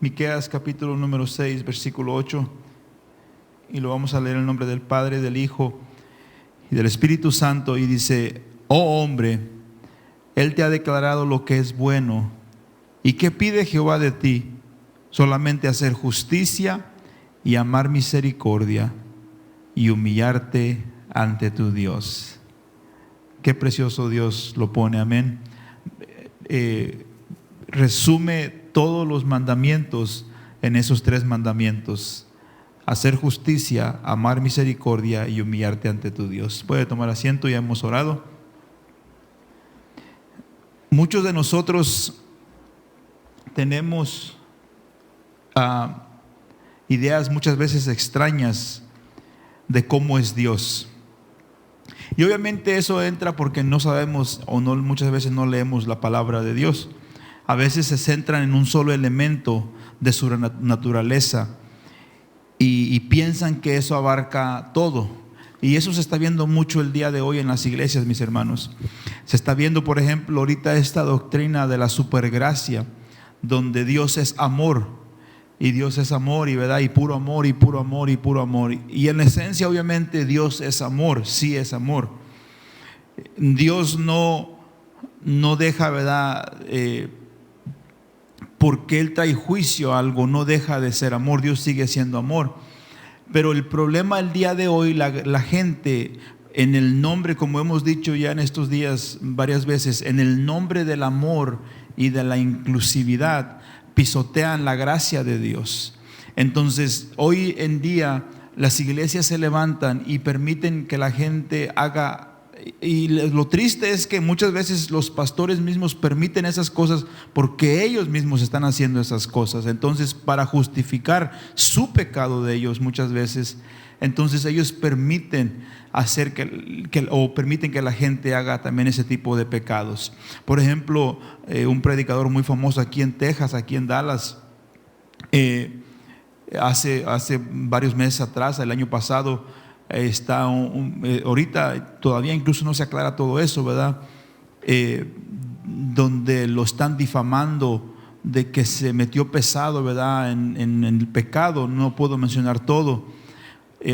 Miqueas capítulo número 6, versículo 8, y lo vamos a leer en el nombre del Padre, del Hijo y del Espíritu Santo, y dice: oh hombre, Él te ha declarado lo que es bueno. ¿Y qué pide Jehová de ti? Solamente hacer justicia y amar misericordia y humillarte ante tu Dios. Qué precioso Dios lo pone, amén. Resume todos los mandamientos en esos 3 mandamientos: hacer justicia, amar misericordia y humillarte ante tu Dios. Puede tomar asiento, ya hemos orado. Muchos de nosotros tenemos ideas muchas veces extrañas de cómo es Dios. Y obviamente eso entra porque no sabemos o no, muchas veces no leemos la palabra de Dios. A veces se centran en un solo elemento de su naturaleza y piensan que eso abarca todo. Y eso se está viendo mucho el día de hoy en las iglesias, mis hermanos. Se está viendo, por ejemplo, ahorita esta doctrina de la supergracia, donde Dios es amor. Y Dios es amor, y verdad, y puro amor, y puro amor, y puro amor. Y en esencia, obviamente, Dios es amor, sí es amor. Dios no deja, verdad, porque Él trae juicio a algo, no deja de ser amor. Dios sigue siendo amor. Pero el problema el día de hoy, la gente, en el nombre, como hemos dicho ya en estos días varias veces, en el nombre del amor y de la inclusividad, pisotean la gracia de Dios. Entonces, hoy en día las iglesias se levantan y permiten que la gente haga, y lo triste es que muchas veces los pastores mismos permiten esas cosas porque ellos mismos están haciendo esas cosas. Entonces, para justificar su pecado de ellos muchas veces, entonces ellos permiten hacer permiten que la gente haga también ese tipo de pecados. Por ejemplo, un predicador muy famoso aquí en Texas, aquí en Dallas, hace varios meses atrás, el año pasado, ahorita todavía incluso no se aclara todo eso, ¿verdad? Donde lo están difamando de que se metió pesado, ¿verdad? En el pecado. No puedo mencionar todo.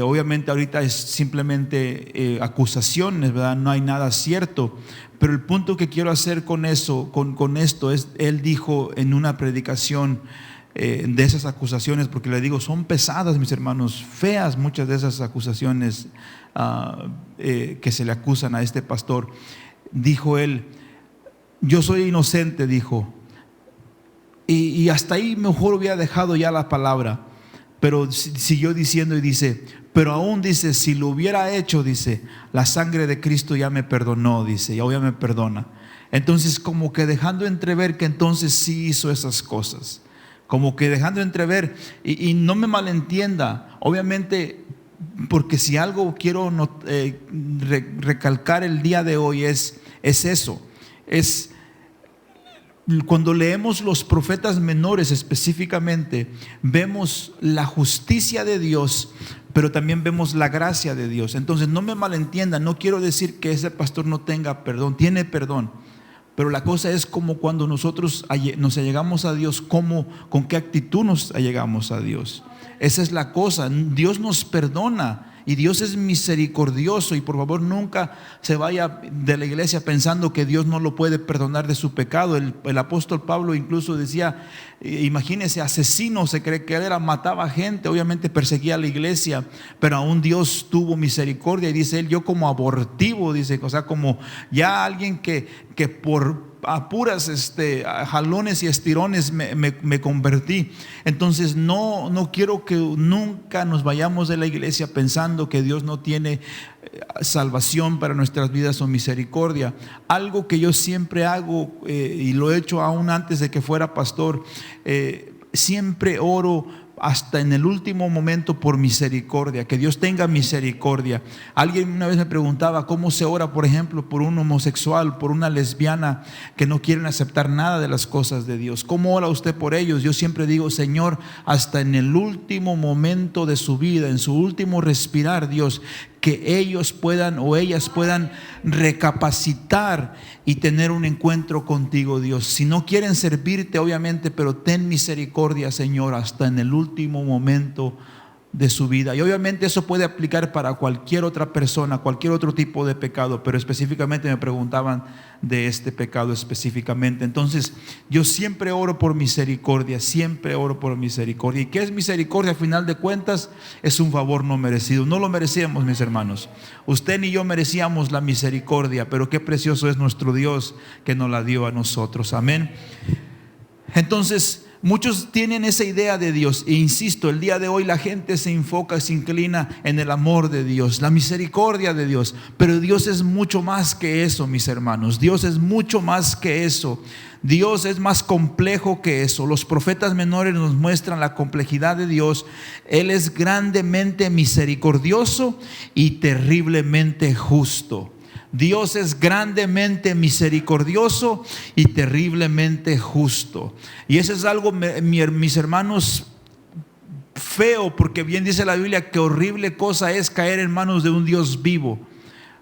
Obviamente ahorita es simplemente acusaciones, ¿verdad? No hay nada cierto. Pero el punto que quiero hacer con eso, con esto, es: él dijo en una predicación de esas acusaciones, porque le digo, son pesadas, mis hermanos, feas muchas de esas acusaciones que se le acusan a este pastor. Dijo él: yo soy inocente, dijo, y hasta ahí mejor hubiera dejado ya la palabra. Pero siguió diciendo y dice: pero aún, dice, si lo hubiera hecho, dice, la sangre de Cristo ya me perdonó, dice, ya me perdona. Entonces, como que dejando entrever que entonces sí hizo esas cosas, como que dejando entrever, y no me malentienda, obviamente, porque si algo quiero recalcar el día de hoy es eso, es cuando leemos los profetas menores específicamente, vemos la justicia de Dios, pero también vemos la gracia de Dios. Entonces no me malentiendan, no quiero decir que ese pastor no tenga perdón, tiene perdón. Pero la cosa es como cuando nosotros nos allegamos a Dios, con qué actitud nos allegamos a Dios. Esa es la cosa. Dios nos perdona y Dios es misericordioso, y por favor nunca se vaya de la iglesia pensando que Dios no lo puede perdonar de su pecado. El apóstol Pablo incluso decía, imagínese, asesino, se cree que él era, mataba gente, obviamente perseguía a la iglesia, pero aún Dios tuvo misericordia, y dice él: yo como abortivo, dice, o sea, como ya alguien que por a puras jalones y estirones me convertí. Entonces no quiero que nunca nos vayamos de la iglesia pensando que Dios no tiene salvación para nuestras vidas o misericordia. Algo que yo siempre hago, y lo he hecho aún antes de que fuera pastor, siempre oro hasta en el último momento por misericordia, que Dios tenga misericordia. Alguien una vez me preguntaba cómo se ora, por ejemplo, por un homosexual, por una lesbiana que no quieren aceptar nada de las cosas de Dios. ¿Cómo ora usted por ellos? Yo siempre digo, Señor, hasta en el último momento de su vida, en su último respirar, Dios, que ellos puedan o ellas puedan recapacitar y tener un encuentro contigo, Dios. Si no quieren servirte, obviamente, pero ten misericordia, Señor, hasta en el último momento de su vida. Y obviamente eso puede aplicar para cualquier otra persona, cualquier otro tipo de pecado, pero específicamente me preguntaban de este pecado específicamente. Entonces yo siempre oro por misericordia, siempre oro por misericordia. ¿Y qué es misericordia? Al final de cuentas es un favor no merecido. No lo merecíamos, mis hermanos. Usted ni yo merecíamos la misericordia, pero qué precioso es nuestro Dios que nos la dio a nosotros. Amén. Entonces muchos tienen esa idea de Dios, e insisto, el día de hoy la gente se enfoca, se inclina en el amor de Dios, la misericordia de Dios, pero Dios es mucho más que eso, mis hermanos. Dios es mucho más que eso. Dios es más complejo que eso. Los profetas menores nos muestran la complejidad de Dios. Él es grandemente misericordioso y terriblemente justo. Dios es grandemente misericordioso y terriblemente justo. Y eso es algo, mis hermanos, feo, porque bien dice la Biblia que horrible cosa es caer en manos de un Dios vivo.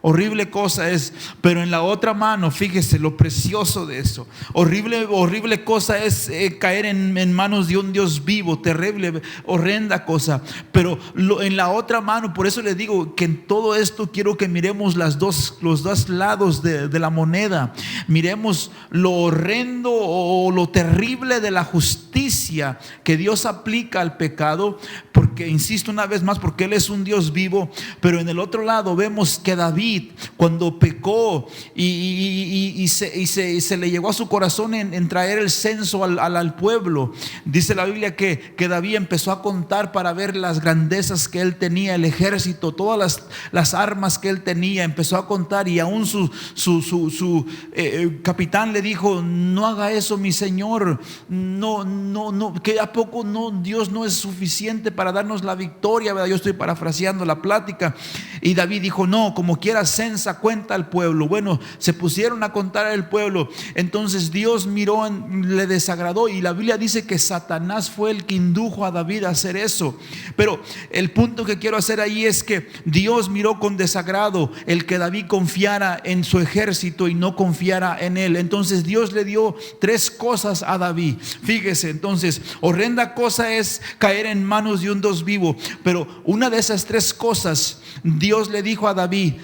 Horrible cosa es, pero en la otra mano, fíjese lo precioso de eso. Horrible cosa es caer en manos de un Dios vivo, terrible, horrenda cosa. Pero en la otra mano, por eso le digo que en todo esto quiero que miremos los dos lados de la moneda. Miremos lo horrendo o lo terrible de la justicia que Dios aplica al pecado, porque insisto una vez más, porque Él es un Dios vivo. Pero en el otro lado vemos que David, cuando pecó y se le llegó a su corazón en traer el censo al pueblo, dice la Biblia que David empezó a contar para ver las grandezas que él tenía, el ejército, todas las armas que él tenía. Empezó a contar, y aún su capitán le dijo: no haga eso, mi señor, no, que a poco no, Dios no es suficiente para darnos la victoria, ¿verdad? Yo estoy parafraseando la plática. Y David dijo: no, como quiera, censa, cuenta al pueblo. Bueno, se pusieron a contar al pueblo. Entonces Dios miró, le desagradó, y la Biblia dice que Satanás fue el que indujo a David a hacer eso. Pero el punto que quiero hacer ahí es que Dios miró con desagrado el que David confiara en su ejército y no confiara en él. Entonces Dios le dio 3 cosas a David. Fíjese, entonces, horrenda cosa es caer en manos de un Dios vivo, pero una de esas 3 cosas Dios le dijo a David: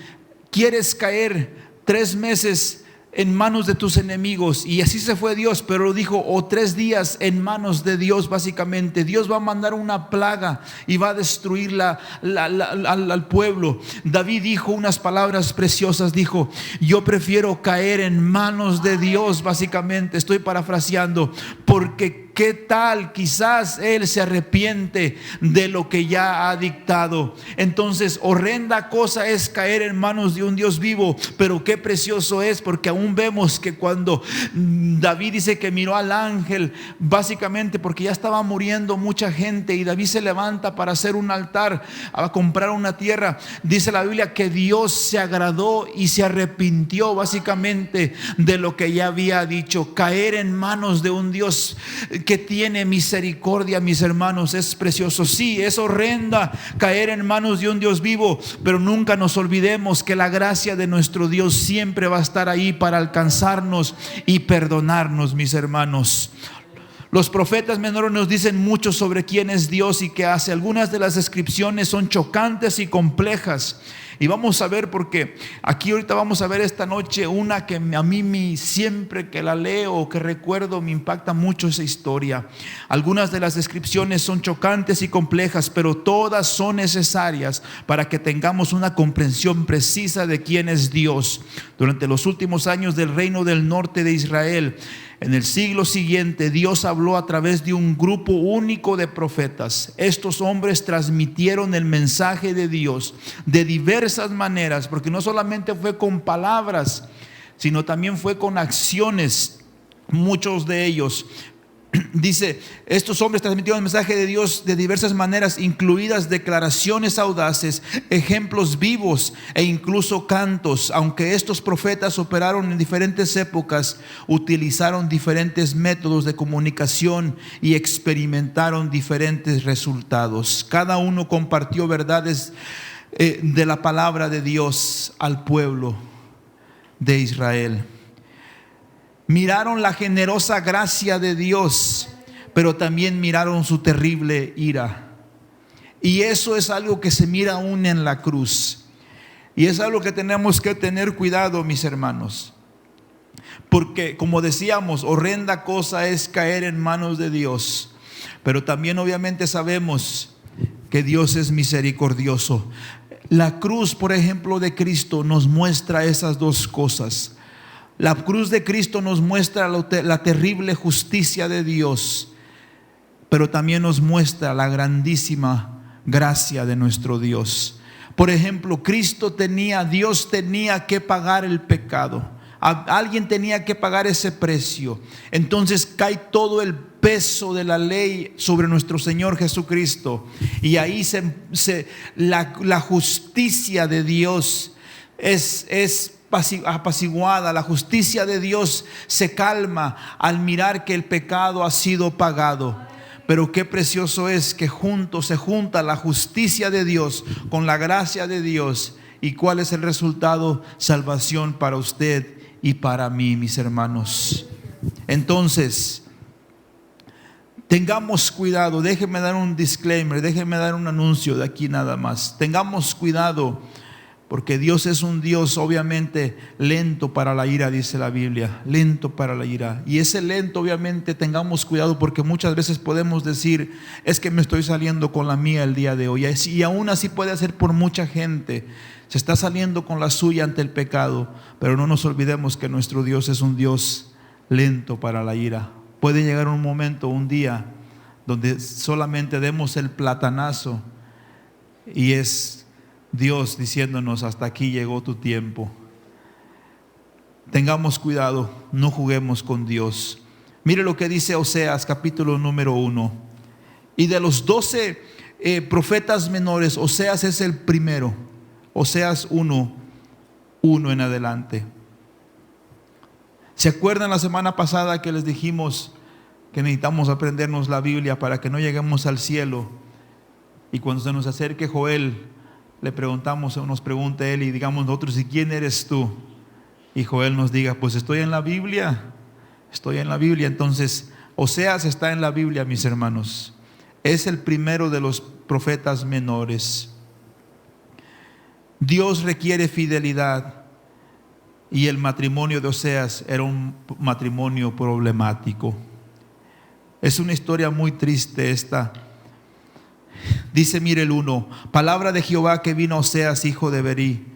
¿quieres caer 3 meses en manos de tus enemigos? Y así se fue Dios, pero dijo: o 3 días en manos de Dios. Básicamente Dios va a mandar una plaga y va a destruir al pueblo. David dijo unas palabras preciosas, dijo: yo prefiero caer en manos de Dios. Básicamente estoy parafraseando, porque ¿qué tal? Quizás él se arrepiente de lo que ya ha dictado. Entonces, horrenda cosa es caer en manos de un Dios vivo, pero qué precioso es, porque aún vemos que cuando David dice que miró al ángel, básicamente porque ya estaba muriendo mucha gente, y David se levanta para hacer un altar, a comprar una tierra, dice la Biblia que Dios se agradó y se arrepintió básicamente de lo que ya había dicho. Caer en manos de un Dios que tiene misericordia, mis hermanos, es precioso. Sí, es horrenda caer en manos de un Dios vivo, pero nunca nos olvidemos que la gracia de nuestro Dios siempre va a estar ahí para alcanzarnos y perdonarnos, mis hermanos. Los profetas menores nos dicen mucho sobre quién es Dios y qué hace. Algunas de las descripciones son chocantes y complejas, y vamos a ver, porque aquí ahorita vamos a ver esta noche una que a mí siempre que la leo o que recuerdo me impacta mucho esa historia. Algunas de las descripciones son chocantes y complejas, pero todas son necesarias para que tengamos una comprensión precisa de quién es Dios. Durante los últimos años del reino del norte de Israel, en el siglo siguiente, Dios habló a través de un grupo único de profetas. Estos hombres transmitieron el mensaje de Dios de diversas maneras, porque no solamente fue con palabras, sino también fue con acciones. Muchos de ellos Dice, estos hombres transmitieron el mensaje de Dios de diversas maneras, incluidas declaraciones audaces, ejemplos vivos e incluso cantos. Aunque estos profetas operaron en diferentes épocas, utilizaron diferentes métodos de comunicación y experimentaron diferentes resultados. Cada uno compartió verdades de la palabra de Dios al pueblo de Israel. Miraron la generosa gracia de Dios, pero también miraron su terrible ira. Y eso es algo que se mira aún en la cruz. Y es algo que tenemos que tener cuidado, mis hermanos. Porque, como decíamos, horrenda cosa es caer en manos de Dios. Pero también obviamente sabemos que Dios es misericordioso. La cruz, por ejemplo, de Cristo nos muestra esas dos cosas. La cruz de Cristo nos muestra la terrible justicia de Dios, pero también nos muestra la grandísima gracia de nuestro Dios. Por ejemplo, Dios tenía que pagar el pecado. Alguien tenía que pagar ese precio. Entonces cae todo el peso de la ley sobre nuestro Señor Jesucristo. Y ahí la justicia de Dios es apaciguada. La justicia de Dios se calma al mirar que el pecado ha sido pagado. Pero qué precioso es que se junta la justicia de Dios con la gracia de Dios. ¿Y cuál es el resultado? Salvación para usted y para mí, mis hermanos. Entonces, tengamos cuidado. Déjenme dar un disclaimer, déjenme dar un anuncio de aquí nada más. Tengamos cuidado, porque Dios es un Dios obviamente lento para la ira, dice la Biblia, lento para la ira. Y ese lento, obviamente, tengamos cuidado, porque muchas veces podemos decir, es que me estoy saliendo con la mía el día de hoy. Y aún así puede ser por mucha gente. Se está saliendo con la suya ante el pecado. Pero no nos olvidemos que nuestro Dios es un Dios lento para la ira. Puede llegar un momento, un día, donde solamente demos el platanazo y es Dios diciéndonos: hasta aquí llegó tu tiempo. Tengamos cuidado, no juguemos con Dios. Mire lo que dice Oseas, capítulo número 1. Y de los 12 profetas menores, Oseas es el primero. Oseas 1 en adelante. ¿Se acuerdan la semana pasada que les dijimos que necesitamos aprendernos la Biblia para que no lleguemos al cielo? Y cuando se nos acerque Joel, le preguntamos, o nos pregunte él, y digamos nosotros: ¿y quién eres tú? Y Joel nos diga: pues estoy en la Biblia. Estoy en la Biblia. Entonces, Oseas está en la Biblia, mis hermanos. Es el primero de los profetas menores. Dios requiere fidelidad, y el matrimonio de Oseas era un matrimonio problemático. Es una historia muy triste esta. Dice, mire el 1: palabra de Jehová que vino a Oseas, hijo de Berí,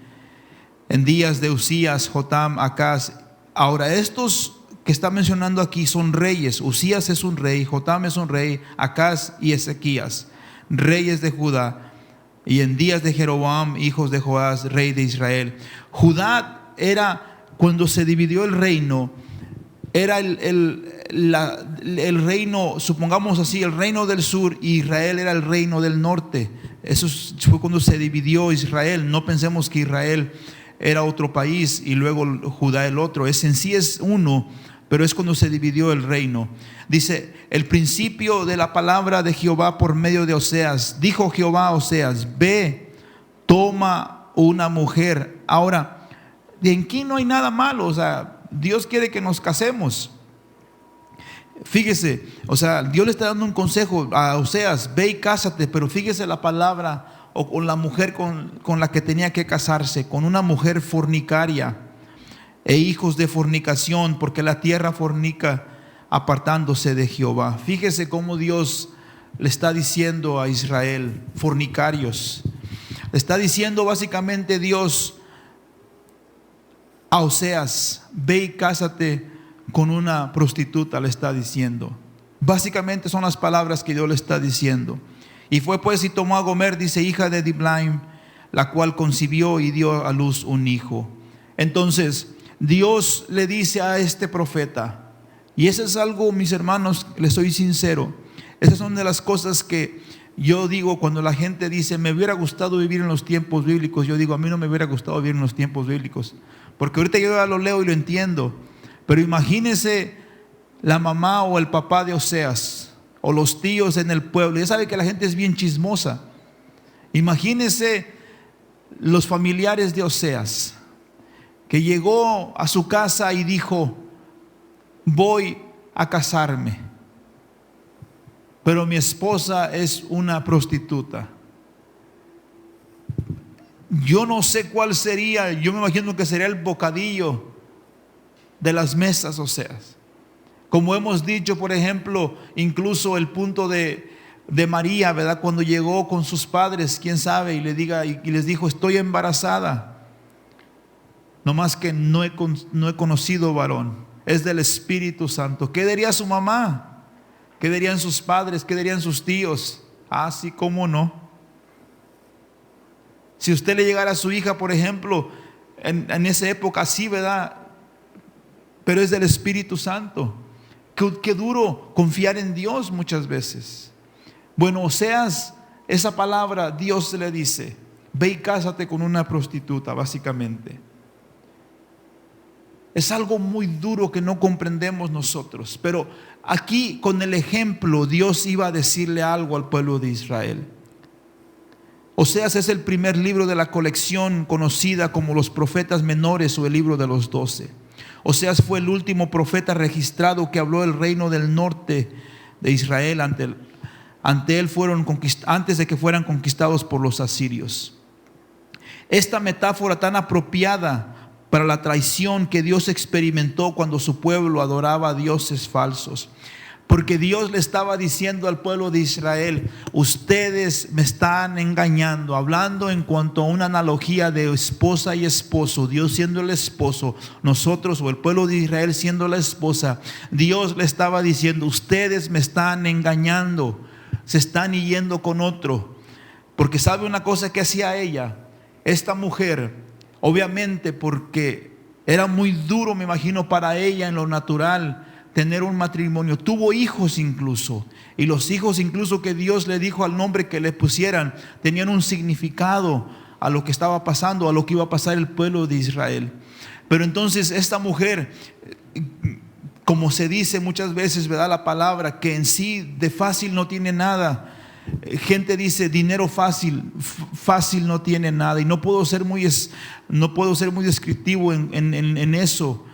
en días de Usías, Jotam, Acaz. Ahora, estos que está mencionando aquí son reyes. Usías es un rey, Jotam es un rey, Acaz y Ezequías, reyes de Judá. Y en días de Jeroboam, hijos de Joás, rey de Israel. Judá era, cuando se dividió el reino, era el reino, supongamos así, el reino del sur, y Israel era el reino del norte. Eso fue cuando se dividió Israel. No pensemos que Israel era otro país y luego Judá el otro. En sí es uno, pero es cuando se dividió el reino. Dice, el principio de la palabra de Jehová por medio de Oseas. Dijo Jehová a Oseas: ve, toma una mujer. Ahora, en aquí no hay nada malo. O sea, Dios quiere que nos casemos. Fíjese, o sea, Dios le está dando un consejo a Oseas: ve y cásate. Pero fíjese la palabra, o con la mujer con la que tenía que casarse, con una mujer fornicaria e hijos de fornicación, porque la tierra fornica apartándose de Jehová. Fíjese cómo Dios le está diciendo a Israel: fornicarios. Le está diciendo básicamente Dios a Oseas: ve y cásate con una prostituta, le está diciendo. Básicamente son las palabras que Dios le está diciendo. Y fue pues y tomó a Gomer, dice, hija de Diblaim, la cual concibió y dio a luz un hijo. Entonces Dios le dice a este profeta: Y eso es algo, mis hermanos, les soy sincero, esas son de las cosas que yo digo cuando la gente dice, me hubiera gustado vivir en los tiempos bíblicos. Yo digo, a mí no me hubiera gustado vivir en los tiempos bíblicos, porque ahorita yo ya lo leo y lo entiendo. Pero imagínese la mamá o el papá de Oseas, o los tíos en el pueblo. Ya sabe que la gente es bien chismosa. Imagínese los familiares de Oseas, que llegó a su casa y dijo, voy a casarme, pero mi esposa es una prostituta. Yo no sé cuál sería, yo me imagino que sería el bocadillo de las mesas Oseas. Como hemos dicho, por ejemplo, incluso el punto de María, ¿verdad? Cuando llegó con sus padres, quién sabe, y les dijo, estoy embarazada, no más que no he conocido varón, es del Espíritu Santo. ¿Qué diría su mamá? ¿Qué dirían sus padres? ¿Qué dirían sus tíos? Sí, cómo no. Si usted le llegara a su hija, por ejemplo, en esa época, sí, ¿verdad? Pero es del Espíritu Santo. Qué duro confiar en Dios muchas veces. Bueno, Oseas, esa palabra, Dios le dice, ve y cásate con una prostituta, básicamente. Es algo muy duro que no comprendemos nosotros. Pero aquí con el ejemplo, Dios iba a decirle algo al pueblo de Israel. Oseas es el primer libro de la colección conocida como los profetas menores o el libro de los 12. Oseas fue el último profeta registrado que habló del reino del norte de Israel ante él antes de que fueran conquistados por los asirios. Esta metáfora tan apropiada para la traición que Dios experimentó cuando su pueblo adoraba a dioses falsos. Porque Dios le estaba diciendo al pueblo de Israel, ustedes me están engañando, hablando en cuanto a una analogía de esposa y esposo, Dios siendo el esposo, nosotros o el pueblo de Israel siendo la esposa. Dios le estaba diciendo, ustedes me están engañando, se están yendo con otro. Porque sabe una cosa que hacía ella, esta mujer, obviamente porque era muy duro, me imagino, para ella en lo natural tener un matrimonio. Tuvo hijos incluso, y los hijos incluso que Dios le dijo al nombre que le pusieran tenían un significado a lo que estaba pasando, a lo que iba a pasar el pueblo de Israel. Pero entonces esta mujer, como se dice muchas veces, ¿verdad? La palabra que en sí de fácil no tiene nada. Gente dice dinero fácil no tiene nada, y no puedo ser muy descriptivo en eso.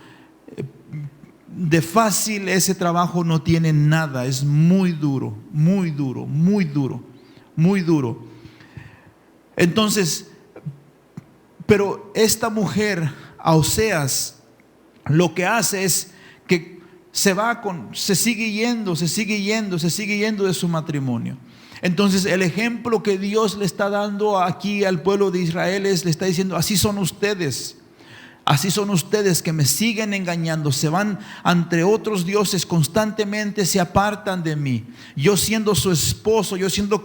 De fácil ese trabajo no tiene nada, es muy duro, muy duro, muy duro, muy duro. Entonces, pero esta mujer, a Oseas, lo que hace es que se sigue yendo de su matrimonio. Entonces el ejemplo que Dios le está dando aquí al pueblo de Israel le está diciendo, así son ustedes que me siguen engañando, se van ante otros dioses constantemente, se apartan de mí. Yo siendo su esposo, yo siendo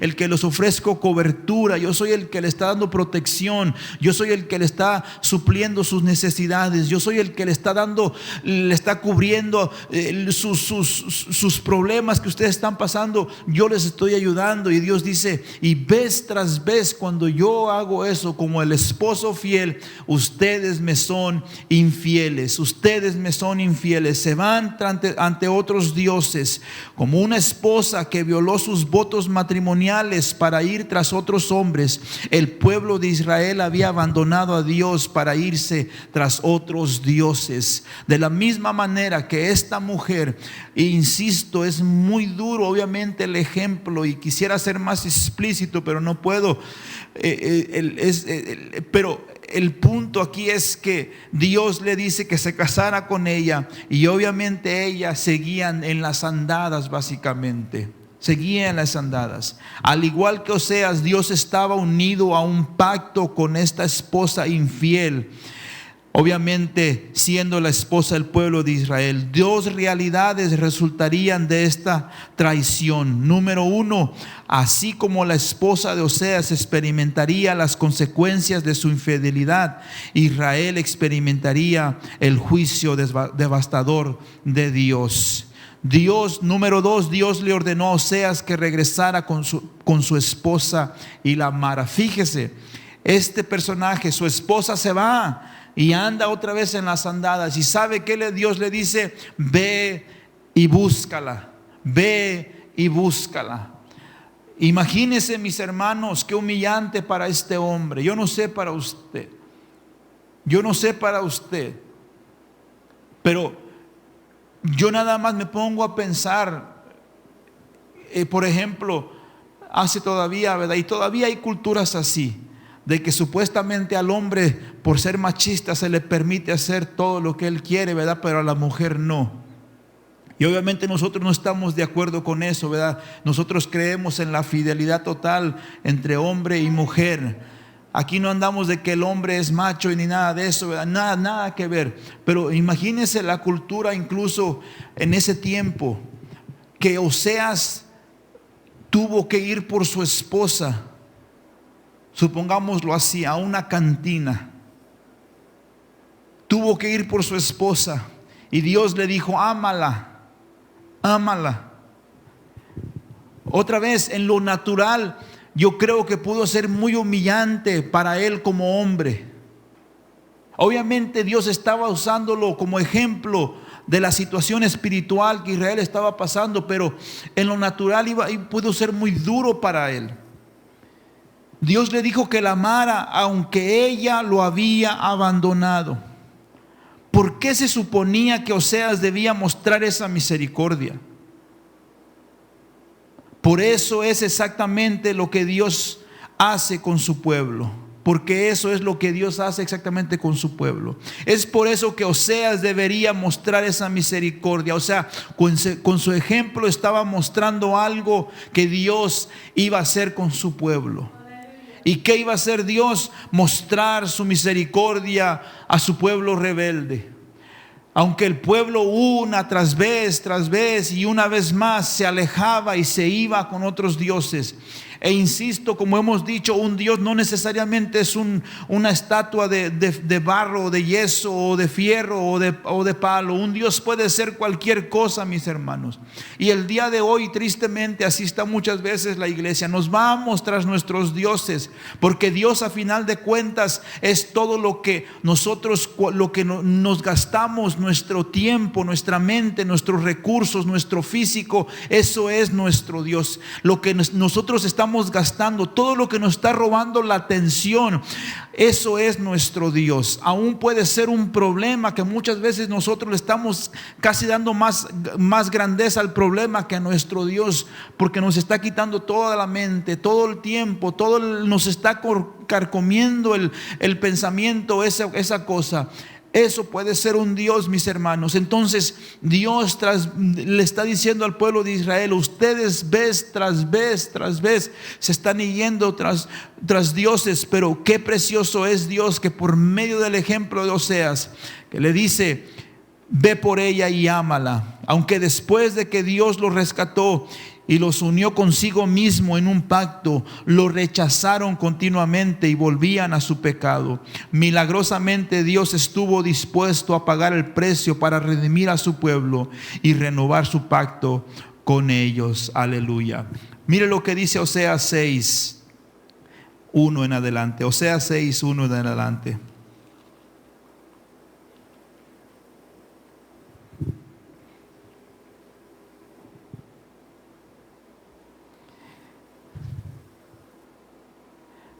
el que les ofrezco cobertura, yo soy el que le está dando protección, yo soy el que le está supliendo sus necesidades, yo soy el que le está cubriendo sus problemas que ustedes están pasando, yo les estoy ayudando. Y Dios dice, y vez tras vez cuando yo hago eso como el esposo fiel, ustedes me son infieles, se van ante otros dioses, como una esposa que violó sus votos matrimoniales para ir tras otros hombres. El pueblo de Israel había abandonado a Dios para irse tras otros dioses. De la misma manera que esta mujer, insisto, es muy duro obviamente el ejemplo, y quisiera ser más explícito, pero no puedo. Pero el punto aquí es que Dios le dice que se casara con ella, y obviamente ella seguía en las andadas, básicamente. Seguía en las andadas. Al igual que Oseas, Dios estaba unido a un pacto con esta esposa infiel. Obviamente, siendo la esposa del pueblo de Israel, dos realidades resultarían de esta traición. Número uno, así como la esposa de Oseas experimentaría las consecuencias de su infidelidad, Israel experimentaría el juicio devastador de Dios. Número dos, Dios le ordenó a Oseas que regresara con su esposa y la amara. Fíjese, este personaje, su esposa se va y anda otra vez en las andadas. ¿Y sabe qué Dios le dice? Ve y búscala. Ve y búscala. Imagínense, mis hermanos, qué humillante para este hombre. Yo no sé para usted. Yo no sé para usted. Pero yo nada más me pongo a pensar, por ejemplo, hace todavía, ¿verdad? Y todavía hay culturas así, de que supuestamente al hombre, por ser machista, se le permite hacer todo lo que él quiere, ¿verdad? Pero a la mujer no. Y obviamente nosotros no estamos de acuerdo con eso, ¿verdad? Nosotros creemos en la fidelidad total entre hombre y mujer. Aquí no andamos de que el hombre es macho y ni nada de eso, ¿verdad? Nada que ver. Pero imagínense la cultura incluso en ese tiempo, que Oseas tuvo que ir por su esposa, supongámoslo así, a una cantina. Tuvo que ir por su esposa y Dios le dijo: ámala, ámala. Otra vez, en lo natural, yo creo que pudo ser muy humillante para él como hombre. Obviamente Dios estaba usándolo como ejemplo de la situación espiritual que Israel estaba pasando, pero en lo natural pudo ser muy duro para él. Dios le dijo que la amara aunque ella lo había abandonado. ¿Por qué se suponía que Oseas debía mostrar esa misericordia? Por eso es exactamente lo que Dios hace con su pueblo. Porque eso es lo que Dios hace exactamente con su pueblo. Es por eso que Oseas debería mostrar esa misericordia. O sea, con su ejemplo estaba mostrando algo que Dios iba a hacer con su pueblo. ¿Y qué iba a hacer Dios? Mostrar su misericordia a su pueblo rebelde. Aunque el pueblo una tras vez y una vez más se alejaba y se iba con otros dioses. E insisto, como hemos dicho, un Dios no necesariamente es una estatua de barro, o de yeso, o de fierro, o de palo. Un Dios puede ser cualquier cosa, mis hermanos. Y el día de hoy, tristemente, así está muchas veces la iglesia. Nos vamos tras nuestros dioses, porque Dios, a final de cuentas, es todo lo que nosotros, nos gastamos, nuestro tiempo, nuestra mente, nuestros recursos, nuestro físico. Eso es nuestro Dios. Lo que nosotros estamos gastando, todo lo que nos está robando la atención, eso es nuestro Dios. Aún puede ser un problema que muchas veces nosotros le estamos casi dando más grandeza al problema que a nuestro Dios, porque nos está quitando toda la mente, todo el tiempo, nos está carcomiendo el pensamiento, esa cosa. Eso puede ser un Dios, mis hermanos. Entonces Dios le está diciendo al pueblo de Israel: ustedes vez tras vez se están yendo tras dioses, pero qué precioso es Dios, que por medio del ejemplo de Oseas, que le dice: ve por ella y ámala. Aunque después de que Dios los rescató y los unió consigo mismo en un pacto, lo rechazaron continuamente y volvían a su pecado. Milagrosamente Dios estuvo dispuesto a pagar el precio para redimir a su pueblo y renovar su pacto con ellos. Aleluya. Mire lo que dice Oseas 6, 1 en adelante. Oseas 6, 1 en adelante.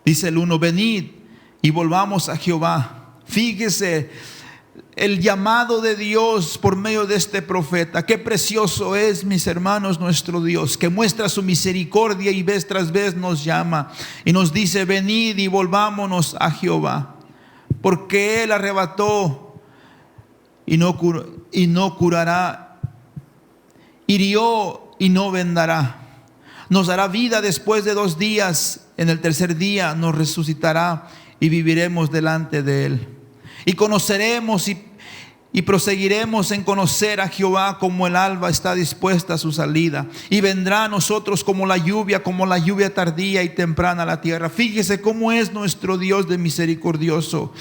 Dice el 1: venid y volvamos a Jehová. Fíjese el llamado de Dios por medio de este profeta. Qué precioso es, mis hermanos, nuestro Dios, que muestra su misericordia y vez tras vez nos llama y nos dice: venid y volvámonos a Jehová, porque Él arrebató y no curará, hirió y no vendará. Nos dará vida después de 2 días. En el tercer día nos resucitará y viviremos delante de Él. Y conoceremos y proseguiremos en conocer a Jehová como el alba está dispuesta a su salida. Y vendrá a nosotros como la lluvia tardía y temprana a la tierra. Fíjese cómo es nuestro Dios de misericordioso.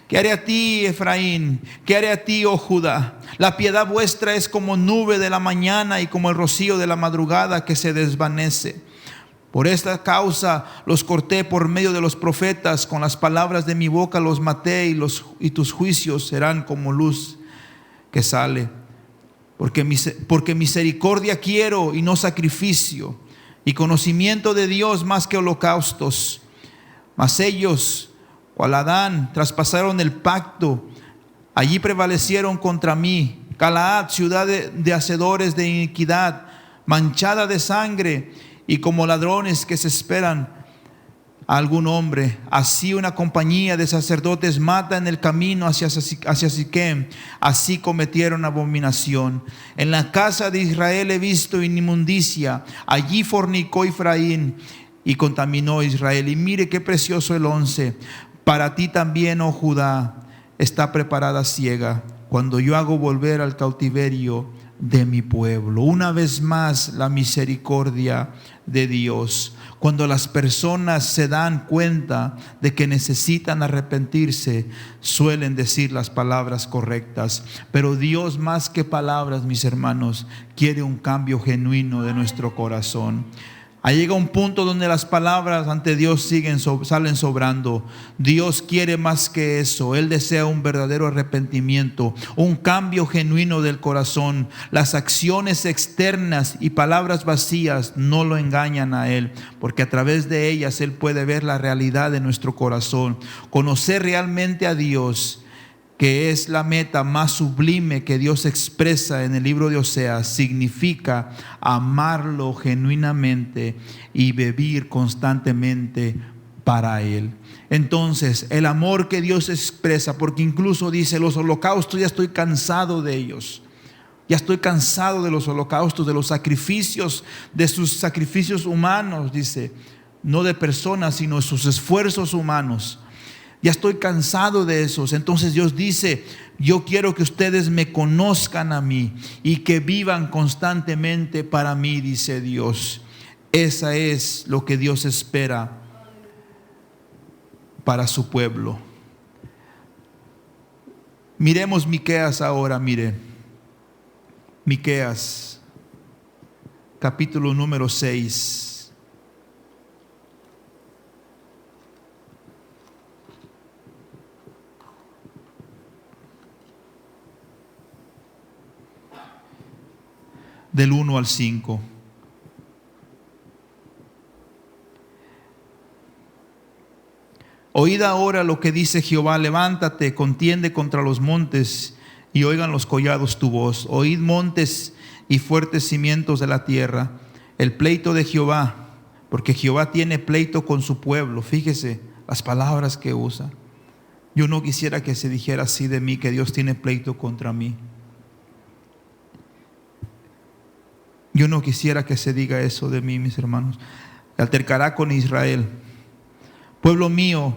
¿Qué haré a ti, Efraín? ¿Qué haré a ti, oh Judá? La piedad vuestra es como nube de la mañana y como el rocío de la madrugada que se desvanece. Por esta causa los corté por medio de los profetas, con las palabras de mi boca los maté, y tus juicios serán como luz que sale. Porque misericordia quiero y no sacrificio, y conocimiento de Dios más que holocaustos. Mas ellos, cual Adán, traspasaron el pacto, allí prevalecieron contra mí. Galaad, ciudad de hacedores de iniquidad, manchada de sangre, y como ladrones que se esperan a algún hombre, así una compañía de sacerdotes mata en el camino hacia Siquem. Así cometieron abominación. En la casa de Israel he visto inmundicia. Allí fornicó Efraín y contaminó Israel. Y mire qué precioso el 11. Para ti también, oh Judá, está preparada siega, cuando yo hago volver al cautiverio de mi pueblo. Una vez más, la misericordia de Dios. Cuando las personas se dan cuenta de que necesitan arrepentirse, suelen decir las palabras correctas. Pero Dios, más que palabras, mis hermanos, quiere un cambio genuino de nuestro corazón. Ahí llega un punto donde las palabras ante Dios salen sobrando. Dios quiere más que eso. Él desea un verdadero arrepentimiento, un cambio genuino del corazón. Las acciones externas y palabras vacías no lo engañan a Él, porque a través de ellas Él puede ver la realidad de nuestro corazón. Conocer realmente a Dios, que es la meta más sublime que Dios expresa en el libro de Oseas, significa amarlo genuinamente y vivir constantemente para Él. Entonces, el amor que Dios expresa, porque incluso dice, los holocaustos ya estoy cansado de ellos. Ya estoy cansado de los holocaustos, de los sacrificios, de sus sacrificios humanos, dice, no de personas, sino de sus esfuerzos humanos. Ya estoy cansado de esos. Entonces Dios dice, yo quiero que ustedes me conozcan a mí y que vivan constantemente para mí, dice Dios. Esa es lo que Dios espera para su pueblo. Miremos Miqueas ahora, mire. Miqueas, capítulo número 6. Del 1 al 5. Oíd ahora lo que dice Jehová: levántate, contiende contra los montes, y oigan los collados tu voz. Oíd montes y fuertes cimientos de la tierra, el pleito de Jehová, porque Jehová tiene pleito con su pueblo. Fíjese las palabras que usa. Yo no quisiera que se dijera así de mí, que Dios tiene pleito contra mí. Yo no quisiera que se diga eso de mí, mis hermanos. Altercará con Israel. Pueblo mío,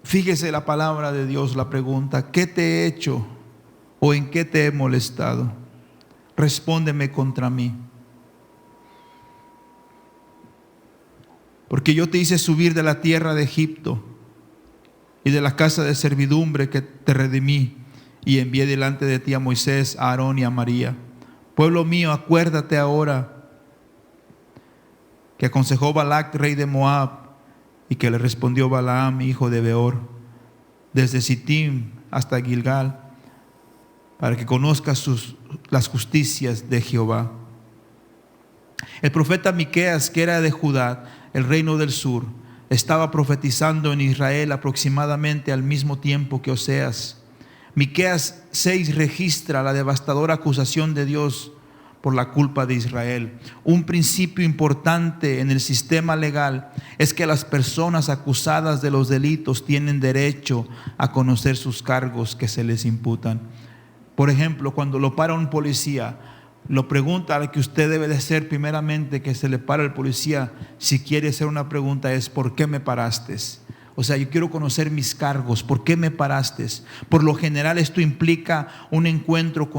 fíjese la palabra de Dios, la pregunta: ¿qué te he hecho o en qué te he molestado? Respóndeme contra mí. Porque yo te hice subir de la tierra de Egipto y de la casa de servidumbre que te redimí, y envié delante de ti a Moisés, a Aarón y a María. Pueblo mío, acuérdate ahora que aconsejó Balac, rey de Moab, y que le respondió Balaam, hijo de Beor, desde Sittim hasta Gilgal, para que conozcas las justicias de Jehová. El profeta Miqueas, que era de Judá, el reino del sur, estaba profetizando en Israel aproximadamente al mismo tiempo que Oseas. Miqueas 6 registra la devastadora acusación de Dios por la culpa de Israel. Un principio importante en el sistema legal es que las personas acusadas de los delitos tienen derecho a conocer sus cargos que se les imputan. Por ejemplo, cuando lo para un policía, lo pregunta al que usted debe de hacer primeramente que se le para el policía, si quiere hacer una pregunta, es: ¿por qué me paraste? O sea, yo quiero conocer mis cargos. ¿Por qué me paraste? Por lo general esto implica un encuentro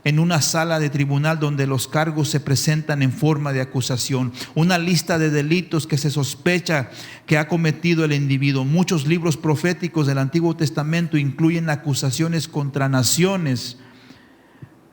en una sala de tribunal donde los cargos se presentan en forma de acusación. Una lista de delitos que se sospecha que ha cometido el individuo. Muchos libros proféticos del Antiguo Testamento incluyen acusaciones contra naciones,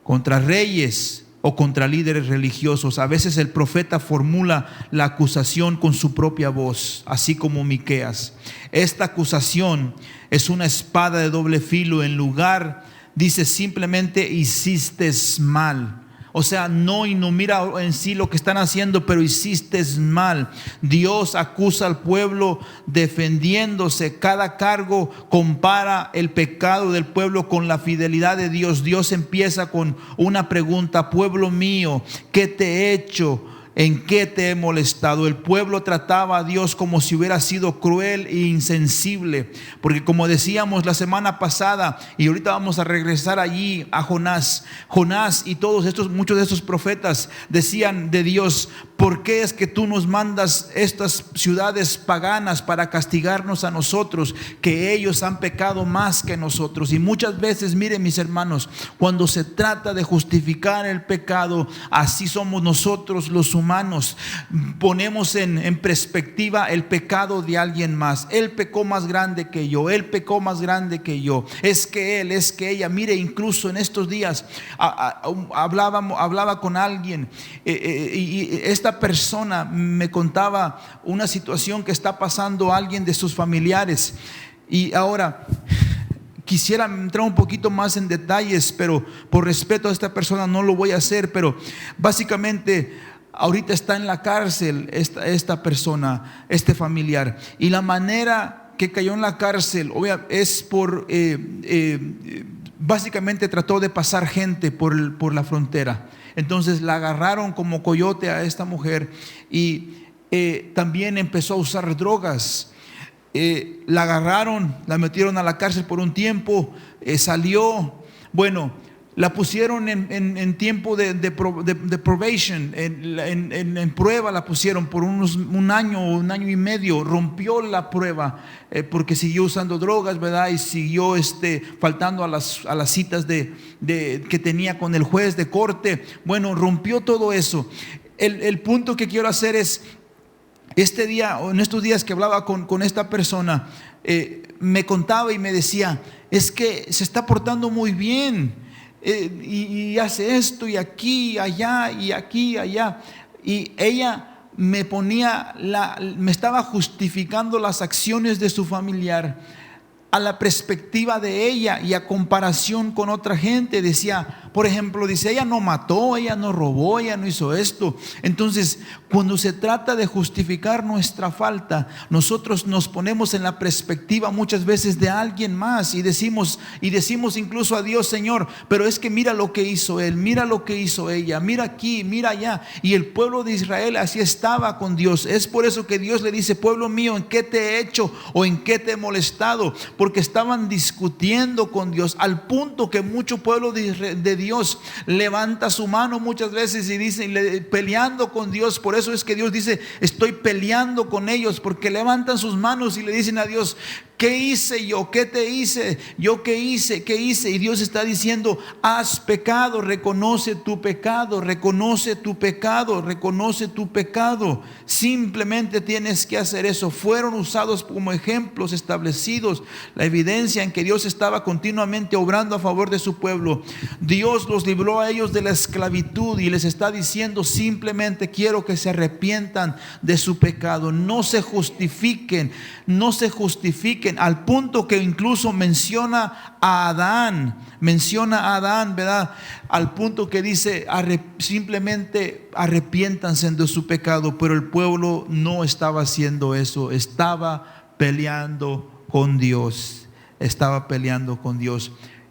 contra reyes o contra líderes religiosos. A veces el profeta formula la acusación con su propia voz, así como Miqueas. Esta acusación es una espada de doble filo. En lugar, dice simplemente hiciste mal. O sea, no mira en sí lo que están haciendo, pero hiciste mal. Dios acusa al pueblo defendiéndose. Cada cargo compara el pecado del pueblo con la fidelidad de Dios. Dios empieza con una pregunta: pueblo mío, ¿qué te he hecho? ¿En qué te he molestado? El pueblo trataba a Dios como si hubiera sido cruel e insensible, porque como decíamos la semana pasada, y ahorita vamos a regresar allí a Jonás y muchos de estos profetas decían de Dios: ¿por qué es que tú nos mandas estas ciudades paganas para castigarnos a nosotros, que ellos han pecado más que nosotros? Y muchas veces, miren mis hermanos, cuando se trata de justificar el pecado, así somos nosotros los humanos. Ponemos en perspectiva el pecado de alguien más. Él pecó más grande que yo, él pecó más grande que yo, es que él, es que ella. Mire, incluso en estos días hablaba con alguien y esta persona me contaba una situación que está pasando a alguien de sus familiares. Y ahora quisiera entrar un poquito más en detalles, pero por respeto a esta persona no lo voy a hacer. Pero básicamente ahorita está en la cárcel esta persona, este familiar, y la manera que cayó en la cárcel es por básicamente trató de pasar gente por la frontera. Entonces la agarraron como coyote a esta mujer y también empezó a usar drogas. La agarraron, la metieron a la cárcel por un tiempo, salió. Bueno, la pusieron en tiempo de probation, en prueba la pusieron por un año y medio. Rompió la prueba porque siguió usando drogas, ¿verdad? Y siguió faltando a las citas que tenía con el juez de corte. Bueno, rompió todo eso. El punto que quiero hacer es: en estos días que hablaba con esta persona, me contaba y me decía: es que se está portando muy bien. Y hace esto y aquí, allá y aquí, allá. Y ella me estaba justificando las acciones de su familiar a la perspectiva de ella y a comparación con otra gente. Decía, por ejemplo, ella no mató, ella no robó, ella no hizo esto. Entonces, cuando se trata de justificar nuestra falta, nosotros nos ponemos en la perspectiva muchas veces de alguien más y decimos incluso a Dios: Señor, pero es que mira lo que hizo él, mira lo que hizo ella, mira aquí, mira allá. Y el pueblo de Israel así estaba con Dios. Es por eso que Dios le dice: pueblo mío, ¿en qué te he hecho o en qué te he molestado? Porque estaban discutiendo con Dios, al punto que mucho pueblo de Dios levanta su mano muchas veces y dice, peleando con Dios. Por eso es que Dios dice: estoy peleando con ellos, porque levantan sus manos y le dicen a Dios: ¿qué hice yo? ¿Qué te hice? ¿Yo qué hice? ¿Qué hice? Y Dios está diciendo: has pecado, reconoce tu pecado, reconoce tu pecado, reconoce tu pecado. Simplemente tienes que hacer eso. Fueron usados como ejemplos establecidos, la evidencia en que Dios estaba continuamente obrando a favor de su pueblo. Dios los libró a ellos de la esclavitud y les está diciendo: simplemente quiero que se arrepientan de su pecado. No se justifiquen, al punto que incluso menciona a Adán, ¿verdad? Al punto que dice: simplemente arrepiéntanse de su pecado. Pero el pueblo no estaba haciendo eso, estaba peleando con Dios,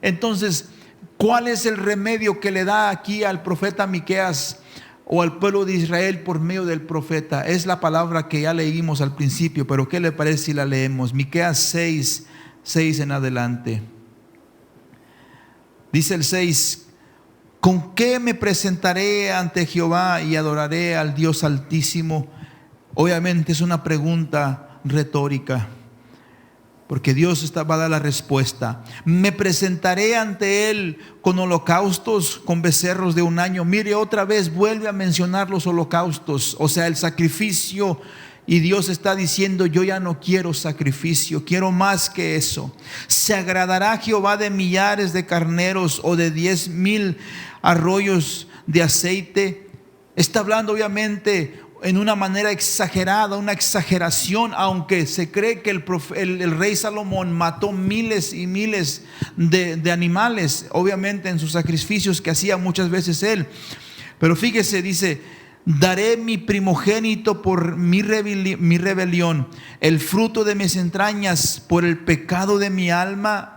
Entonces, ¿cuál es el remedio que le da aquí al profeta Miqueas o al pueblo de Israel por medio del profeta? Es la palabra que ya leímos al principio, pero ¿qué le parece si la leemos? Miqueas 6 en adelante. Dice el 6: ¿con qué me presentaré ante Jehová y adoraré al Dios Altísimo? Obviamente es una pregunta retórica. porque Dios va a dar la respuesta. Me presentaré ante Él con holocaustos, con becerros de un año. Mire, otra vez vuelve a mencionar los holocaustos, o sea, el sacrificio. Y Dios está diciendo: yo ya no quiero sacrificio, quiero más que eso. ¿Se agradará Jehová de millares de carneros o de 10,000 arroyos de aceite? Está hablando obviamente en una manera exagerada, una exageración, aunque se cree que el rey Salomón mató miles y miles de animales, obviamente en sus sacrificios que hacía muchas veces él. Pero fíjese, dice: daré mi primogénito por mi rebelión, el fruto de mis entrañas por el pecado de mi alma.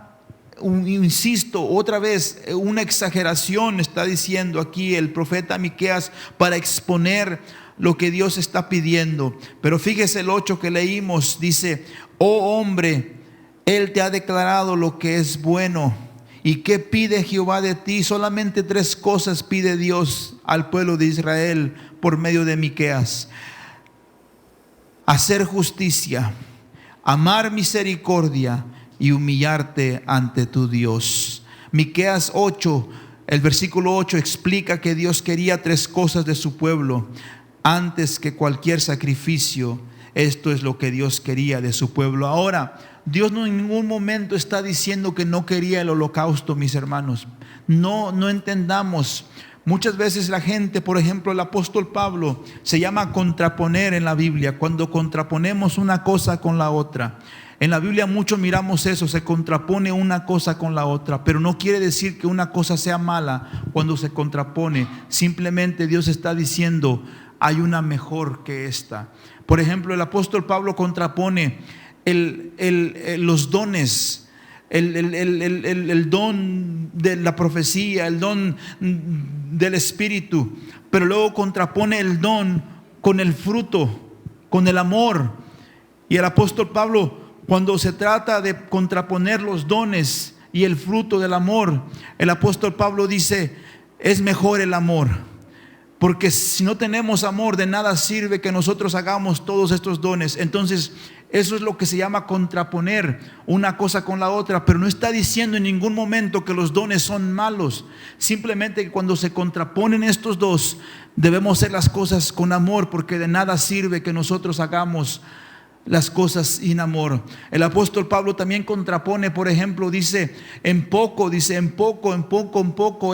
Insisto, otra vez, una exageración está diciendo aquí el profeta Miqueas para exponer lo que Dios está pidiendo. Pero fíjese el 8 que leímos, dice: oh hombre, Él te ha declarado lo que es bueno. ¿Y qué pide Jehová de ti? Solamente 3 cosas pide Dios al pueblo de Israel por medio de Miqueas: hacer justicia, amar misericordia y humillarte ante tu Dios. Miqueas 8, el versículo 8 explica que Dios quería 3 cosas de su pueblo antes que cualquier sacrificio. Esto es lo que Dios quería de su pueblo. Ahora, Dios no en ningún momento está diciendo que no quería el holocausto, mis hermanos. No entendamos. Muchas veces la gente, por ejemplo, el apóstol Pablo, se llama contraponer en la Biblia, cuando contraponemos una cosa con la otra. En la Biblia mucho miramos eso, se contrapone una cosa con la otra, pero no quiere decir que una cosa sea mala cuando se contrapone. Simplemente Dios está diciendo: hay una mejor que esta. Por ejemplo, el apóstol Pablo contrapone los dones, el don de la profecía, el don del Espíritu, pero luego contrapone el don con el fruto, con el amor. Y el apóstol Pablo, cuando se trata de contraponer los dones y el fruto del amor, el apóstol Pablo dice: es mejor el amor. Porque si no tenemos amor, de nada sirve que nosotros hagamos todos estos dones. Entonces, eso es lo que se llama contraponer una cosa con la otra. Pero no está diciendo en ningún momento que los dones son malos. Simplemente que cuando se contraponen estos dos, debemos hacer las cosas con amor, porque de nada sirve que nosotros hagamos las cosas sin amor. El apóstol Pablo también contrapone, por ejemplo, dice en poco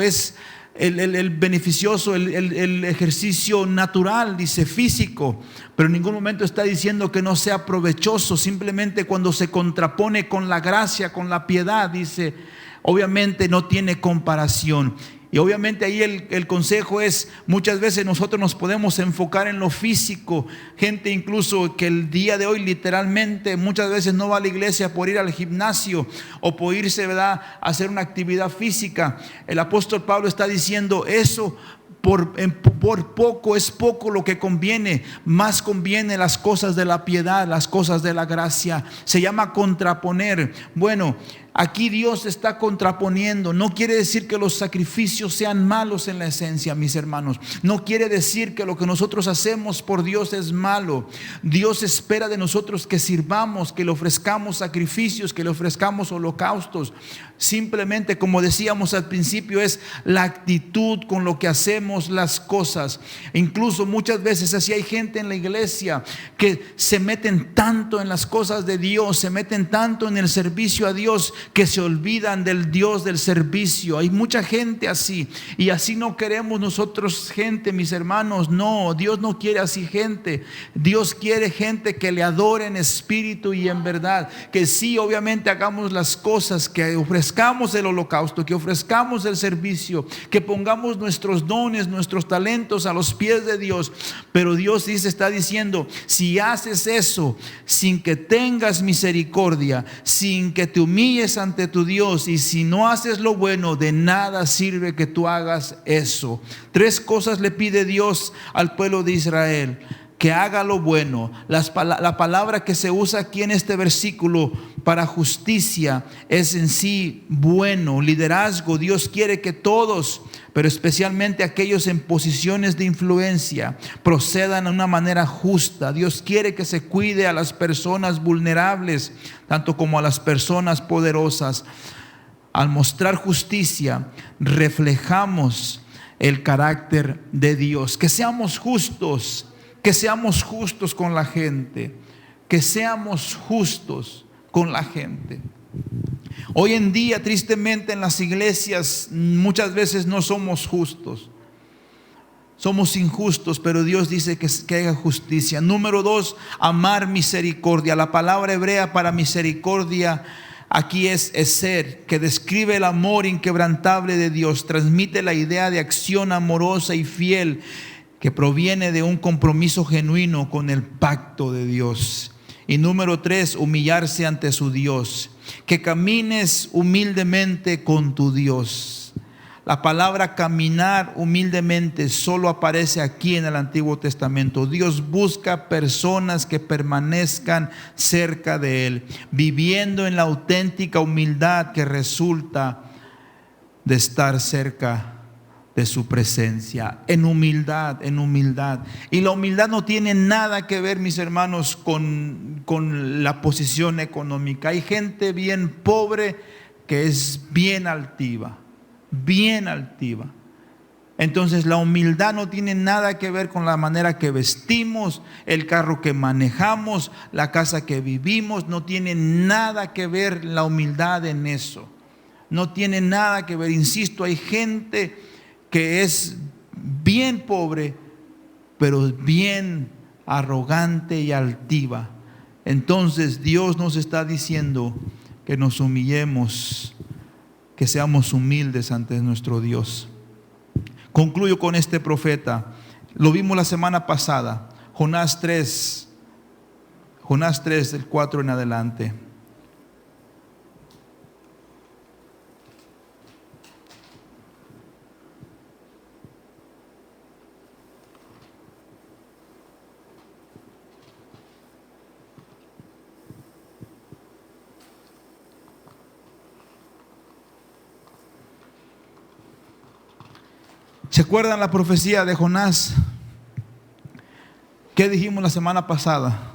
es el beneficioso, el ejercicio natural, dice físico, pero en ningún momento está diciendo que no sea provechoso. Simplemente cuando se contrapone con la gracia, con la piedad, dice, obviamente no tiene comparación. Y obviamente ahí el consejo es: muchas veces nosotros nos podemos enfocar en lo físico. Gente incluso que el día de hoy literalmente muchas veces no va a la iglesia por ir al gimnasio o por irse, ¿verdad?, a hacer una actividad física. El apóstol Pablo está diciendo eso. Por poco es poco lo que conviene, más conviene las cosas de la piedad, las cosas de la gracia. Se llama contraponer. Bueno, aquí Dios está contraponiendo. No quiere decir que los sacrificios sean malos en la esencia, mis hermanos. No quiere decir que lo que nosotros hacemos por Dios es malo. Dios espera de nosotros que sirvamos, que le ofrezcamos sacrificios, que le ofrezcamos holocaustos. Simplemente, como decíamos al principio, es la actitud con lo que hacemos las cosas. Incluso muchas veces así hay gente en la iglesia que se meten tanto en las cosas de Dios, se meten tanto en el servicio a Dios, que se olvidan del Dios del servicio. Hay mucha gente así, y así no queremos nosotros gente, mis hermanos. No, Dios no quiere así gente. Dios quiere gente que le adore en espíritu y en verdad. Que sí, obviamente hagamos las cosas, que ofrezcamos el holocausto, que ofrezcamos el servicio, que pongamos nuestros dones, nuestros talentos a los pies de Dios. Pero Dios está diciendo: si haces eso sin que tengas misericordia, sin que te humilles ante tu Dios, y si no haces lo bueno, de nada sirve que tú hagas eso. 3 cosas le pide Dios al pueblo de Israel: que haga lo bueno. La palabra que se usa aquí en este versículo para justicia es en sí bueno, liderazgo. Dios quiere que todos, pero especialmente aquellos en posiciones de influencia, procedan de una manera justa. Dios quiere que se cuide a las personas vulnerables, tanto como a las personas poderosas. Al mostrar justicia, reflejamos el carácter de Dios. Que seamos justos con la gente, que seamos justos con la gente. Hoy en día, tristemente, en las iglesias muchas veces no somos justos, somos injustos, pero Dios dice que haya justicia. Número 2, amar misericordia. La palabra hebrea para misericordia aquí es eser, que describe el amor inquebrantable de Dios. Transmite la idea de acción amorosa y fiel que proviene de un compromiso genuino con el pacto de Dios. Y número 3, humillarse ante su Dios. Que camines humildemente con tu Dios. La palabra caminar humildemente solo aparece aquí en el Antiguo Testamento. Dios busca personas que permanezcan cerca de Él, viviendo en la auténtica humildad que resulta de estar cerca de su presencia, en humildad. Y la humildad no tiene nada que ver, mis hermanos, con la posición económica. Hay gente bien pobre que es bien altiva. Entonces la humildad no tiene nada que ver con la manera que vestimos, el carro que manejamos, la casa que vivimos. No tiene nada que ver la humildad en eso. No tiene nada que ver. Insisto, hay gente que es bien pobre, pero bien arrogante y altiva. Entonces Dios nos está diciendo que nos humillemos, que seamos humildes ante nuestro Dios. Concluyo con este profeta. Lo vimos la semana pasada, Jonás 3, del 4 en adelante. ¿Se acuerdan la profecía de Jonás? ¿Qué dijimos la semana pasada?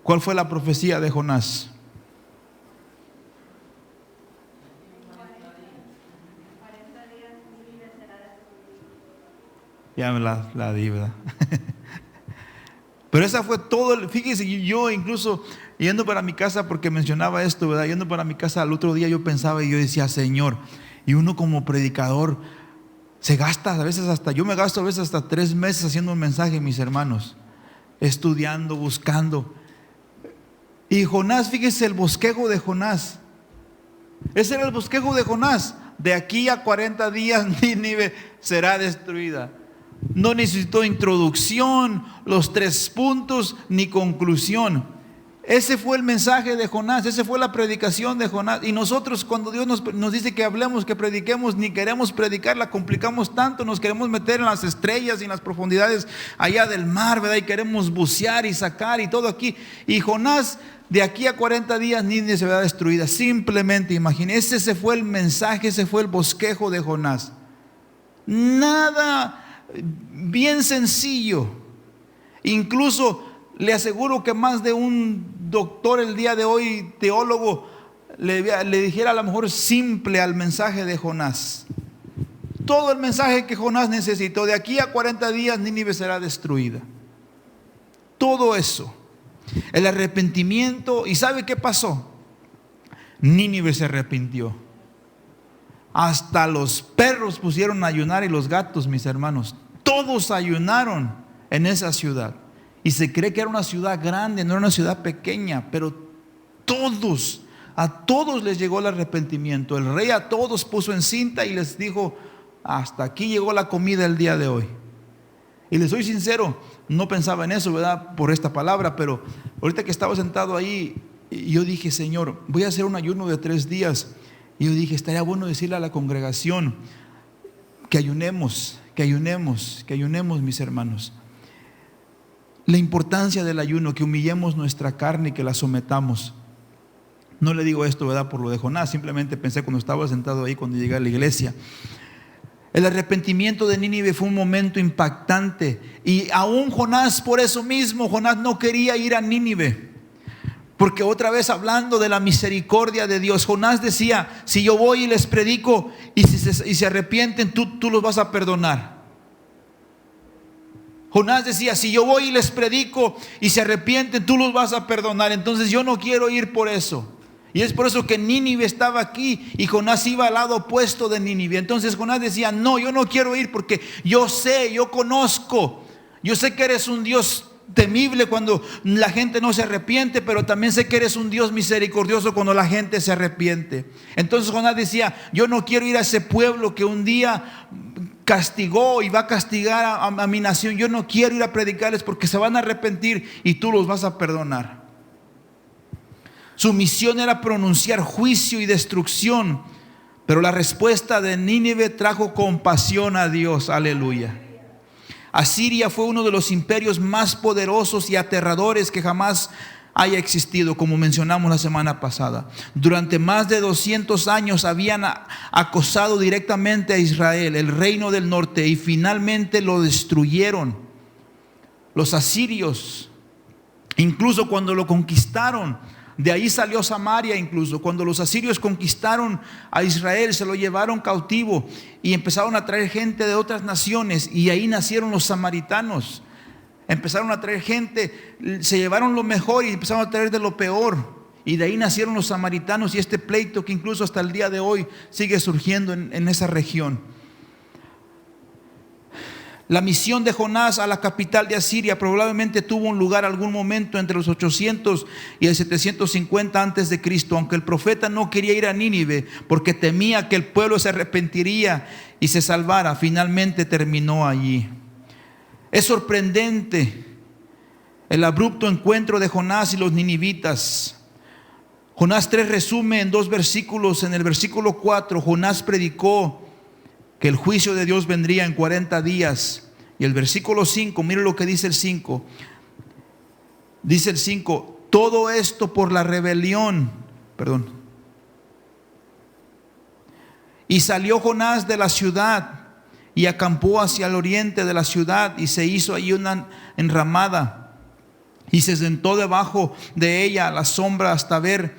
¿Cuál fue la profecía de Jonás? Ya me la di, ¿verdad? Pero esa fue todo. Fíjese, yo incluso yendo para mi casa, porque mencionaba esto, ¿verdad? Yendo para mi casa al otro día yo pensaba y yo decía, Señor, y uno como predicador se gasta a veces yo me gasto a veces hasta 3 meses haciendo un mensaje, mis hermanos, estudiando, buscando. Y Jonás, fíjese el bosquejo de Jonás. Ese era el bosquejo de Jonás. De aquí a 40 días Nínive será destruida. No necesitó introducción, los 3 puntos, ni conclusión. Ese fue el mensaje de Jonás, esa fue la predicación de Jonás. Y nosotros, cuando Dios nos dice que hablemos, que prediquemos, ni queremos predicar, la complicamos tanto. Nos queremos meter en las estrellas y en las profundidades allá del mar, ¿verdad? Y queremos bucear y sacar y todo aquí. Y Jonás, de aquí a 40 días Nínive se verá destruida. Simplemente imagínense, ese fue el mensaje, ese fue el bosquejo de Jonás. Nada, bien sencillo. Incluso le aseguro que más de un doctor el día de hoy, teólogo, le dijera a lo mejor simple al mensaje de Jonás. Todo el mensaje que Jonás necesitó: de aquí a 40 días Nínive será destruida. Todo eso, el arrepentimiento. ¿Y sabe qué pasó? Nínive se arrepintió. Hasta los perros pusieron a ayunar y los gatos, mis hermanos. Todos ayunaron en esa ciudad. Y se cree que era una ciudad grande, no era una ciudad pequeña, pero a todos les llegó el arrepentimiento. El rey a todos puso en cinta y les dijo: hasta aquí llegó la comida el día de hoy. Y les soy sincero, no pensaba en eso, ¿verdad? Por esta palabra, pero ahorita que estaba sentado ahí, yo dije: Señor, voy a hacer un ayuno de 3 días. Y yo dije, estaría bueno decirle a la congregación que ayunemos, mis hermanos. La importancia del ayuno, que humillemos nuestra carne y que la sometamos. No le digo esto, ¿verdad?, por lo de Jonás. Simplemente pensé cuando estaba sentado ahí, cuando llegué a la iglesia. El arrepentimiento de Nínive fue un momento impactante. Y aún Jonás, por eso mismo, Jonás no quería ir a Nínive. Porque otra vez hablando de la misericordia de Dios, Jonás decía: si yo voy y les predico y se arrepienten, tú los vas a perdonar. Jonás decía: si yo voy y les predico y se arrepienten, tú los vas a perdonar. Entonces yo no quiero ir por eso. Y es por eso que Nínive estaba aquí y Jonás iba al lado opuesto de Nínive. Entonces Jonás decía: no, yo no quiero ir porque yo sé, yo conozco, yo sé que eres un Dios temible cuando la gente no se arrepiente, pero también sé que eres un Dios misericordioso cuando la gente se arrepiente. Entonces Jonás decía: yo no quiero ir a ese pueblo que un día castigó y va a castigar a mi nación. Yo no quiero ir a predicarles porque se van a arrepentir y tú los vas a perdonar. Su misión era pronunciar juicio y destrucción, pero la respuesta de Nínive trajo compasión a Dios. Aleluya. Asiria fue uno de los imperios más poderosos y aterradores que jamás haya existido, como mencionamos la semana pasada. Durante más de 200 años habían acosado directamente a Israel, el reino del norte, y finalmente lo destruyeron. Los asirios, incluso cuando lo conquistaron, de ahí salió Samaria. Incluso cuando los asirios conquistaron a Israel, se lo llevaron cautivo y empezaron a traer gente de otras naciones, y ahí nacieron los samaritanos. Empezaron a traer gente, se llevaron lo mejor y empezaron a traer de lo peor, y de ahí nacieron los samaritanos y este pleito que incluso hasta el día de hoy sigue surgiendo en esa región. La misión de Jonás a la capital de Asiria probablemente tuvo un lugar algún momento entre los 800 y el 750 antes de Cristo, aunque el profeta no quería ir a Nínive porque temía que el pueblo se arrepentiría y se salvara. Finalmente terminó allí. Es sorprendente el abrupto encuentro de Jonás y los ninivitas. Jonás 3 resume en 2 versículos. En el versículo 4, Jonás predicó que el juicio de Dios vendría en 40 días. Y el versículo 5, mire lo que dice el 5. Dice el 5: todo esto por la rebelión. Y salió Jonás de la ciudad y acampó hacia el oriente de la ciudad, y se hizo allí una enramada y se sentó debajo de ella a la sombra hasta ver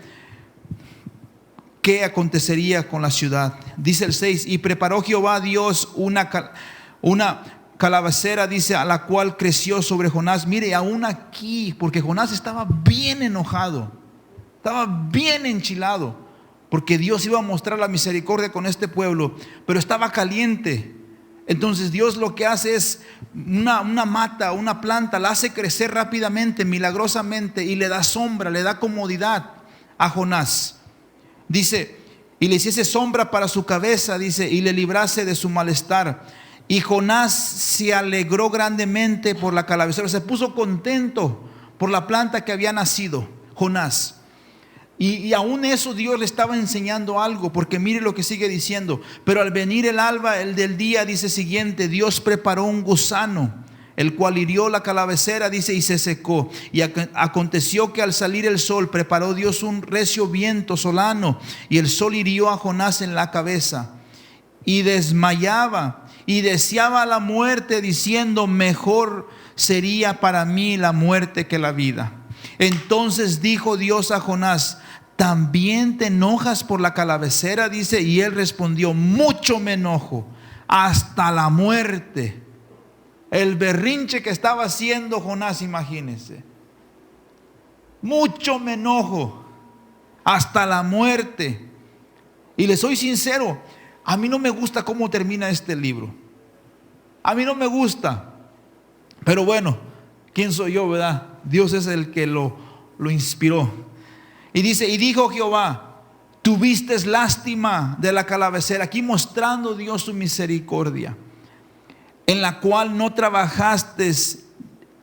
qué acontecería con la ciudad. Dice el 6: y preparó Jehová Dios una calabacera, dice, a la cual creció sobre Jonás. Mire, aún aquí, porque Jonás estaba bien enojado, estaba bien enchilado, porque Dios iba a mostrar la misericordia con este pueblo, pero estaba caliente. Entonces Dios lo que hace es una mata, una planta, la hace crecer rápidamente, milagrosamente, y le da sombra, le da comodidad a Jonás. Dice: y le hiciese sombra para su cabeza, dice, y le librase de su malestar. Y Jonás se alegró grandemente por la calabacera, se puso contento por la planta que había nacido Jonás. Y aún eso Dios le estaba enseñando algo, porque mire lo que sigue diciendo: pero al venir el alba, el del día, dice siguiente, Dios preparó un gusano, el cual hirió la calabacera, dice, y se secó. Y aconteció que al salir el sol, preparó Dios un recio viento solano, y el sol hirió a Jonás en la cabeza, y desmayaba, y deseaba la muerte, diciendo: mejor sería para mí la muerte que la vida. Entonces dijo Dios a Jonás: ¿también te enojas por la calabacera? Dice, y él respondió: mucho me enojo, hasta la muerte. El berrinche que estaba haciendo Jonás, imagínense. Mucho me enojo, hasta la muerte. Y les soy sincero, a mí no me gusta cómo termina este libro. A mí no me gusta. Pero bueno, ¿quién soy yo, verdad? Dios es el que lo inspiró. Y dice: y dijo Jehová: tuviste lástima de la calabacera. Aquí mostrando Dios su misericordia, en la cual no trabajaste,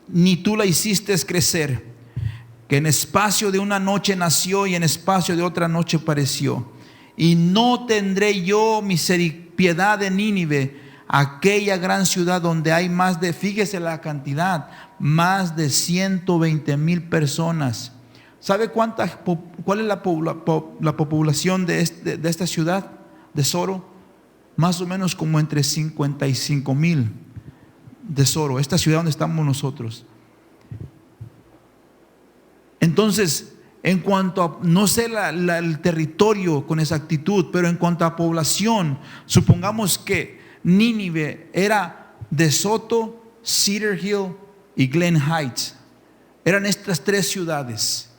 ni tú la hiciste crecer, que en espacio de una noche nació y en espacio de otra noche pereció. Y no tendré yo piedad de Nínive, aquella gran ciudad donde hay más de, fíjese la cantidad, más de 120,000 personas. ¿Sabe cuál es la población de esta ciudad de Soro? más o menos como entre 55,000 tesoro, esta ciudad donde estamos nosotros. Entonces, en cuanto a, no sé el territorio con exactitud, pero en cuanto a población, supongamos que Nínive era De Soto, Cedar Hill y Glen Heights. Eran estas 3 ciudades.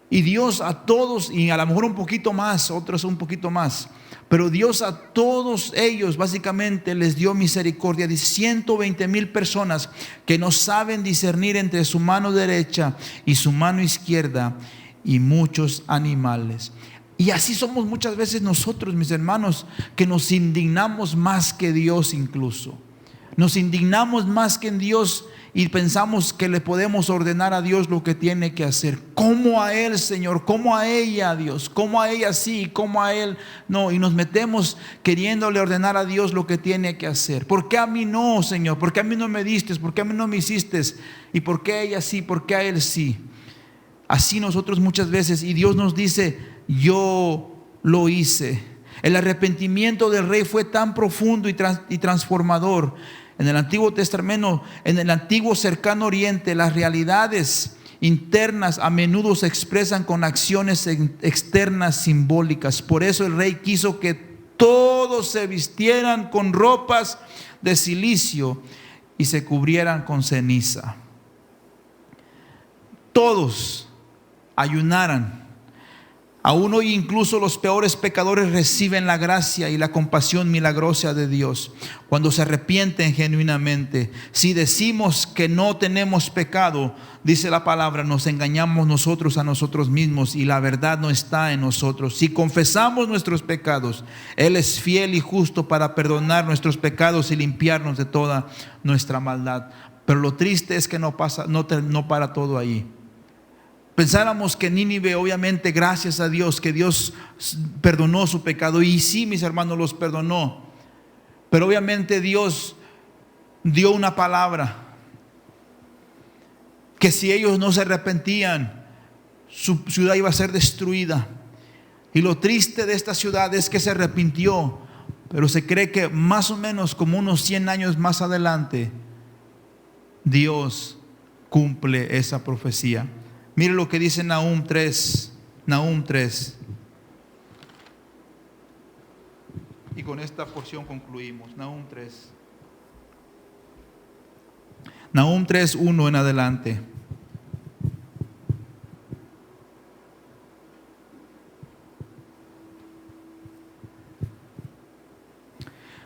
Y Dios a todos, y a lo mejor un poquito más, otros un poquito más, pero Dios a todos ellos básicamente les dio misericordia de 120,000 personas que no saben discernir entre su mano derecha y su mano izquierda, y muchos animales. Y así somos muchas veces nosotros, mis hermanos, que nos indignamos más que Dios incluso. Nos indignamos más que en Dios y pensamos que le podemos ordenar a Dios lo que tiene que hacer. ¿Cómo a Él, Señor? ¿Cómo a ella, Dios? ¿Cómo a ella sí? ¿Cómo a Él no? Y nos metemos queriéndole ordenar a Dios lo que tiene que hacer. ¿Por qué a mí no, Señor? ¿Por qué a mí no me diste? ¿Por qué a mí no me hiciste? ¿Y por qué a ella sí? ¿Por qué a Él sí? Así nosotros muchas veces, y Dios nos dice, yo lo hice. El arrepentimiento del rey fue tan profundo y transformador. En el Antiguo Testamento, en el antiguo cercano oriente, las realidades internas a menudo se expresan con acciones externas simbólicas. Por eso el rey quiso que todos se vistieran con ropas de cilicio y se cubrieran con ceniza. Todos ayunaran. Aún hoy incluso los peores pecadores reciben la gracia y la compasión milagrosa de Dios cuando se arrepienten genuinamente. Si decimos que no tenemos pecado, dice la palabra, nos engañamos nosotros a nosotros mismos y la verdad no está en nosotros. Si confesamos nuestros pecados, Él es fiel y justo para perdonar nuestros pecados y limpiarnos de toda nuestra maldad. Pero lo triste es que no para todo ahí. Pensáramos que Nínive, obviamente, gracias a Dios, que Dios perdonó su pecado. Y sí, mis hermanos, los perdonó. Pero obviamente Dios dio una palabra. Que si ellos no se arrepentían, su ciudad iba a ser destruida. Y lo triste de esta ciudad es que se arrepintió. Pero se cree que más o menos como unos 100 años más adelante, Dios cumple esa profecía. Mire lo que dice Nahum 3. Nahum 3. Y con esta porción concluimos. Nahum 3. Nahum 3, 1 en adelante.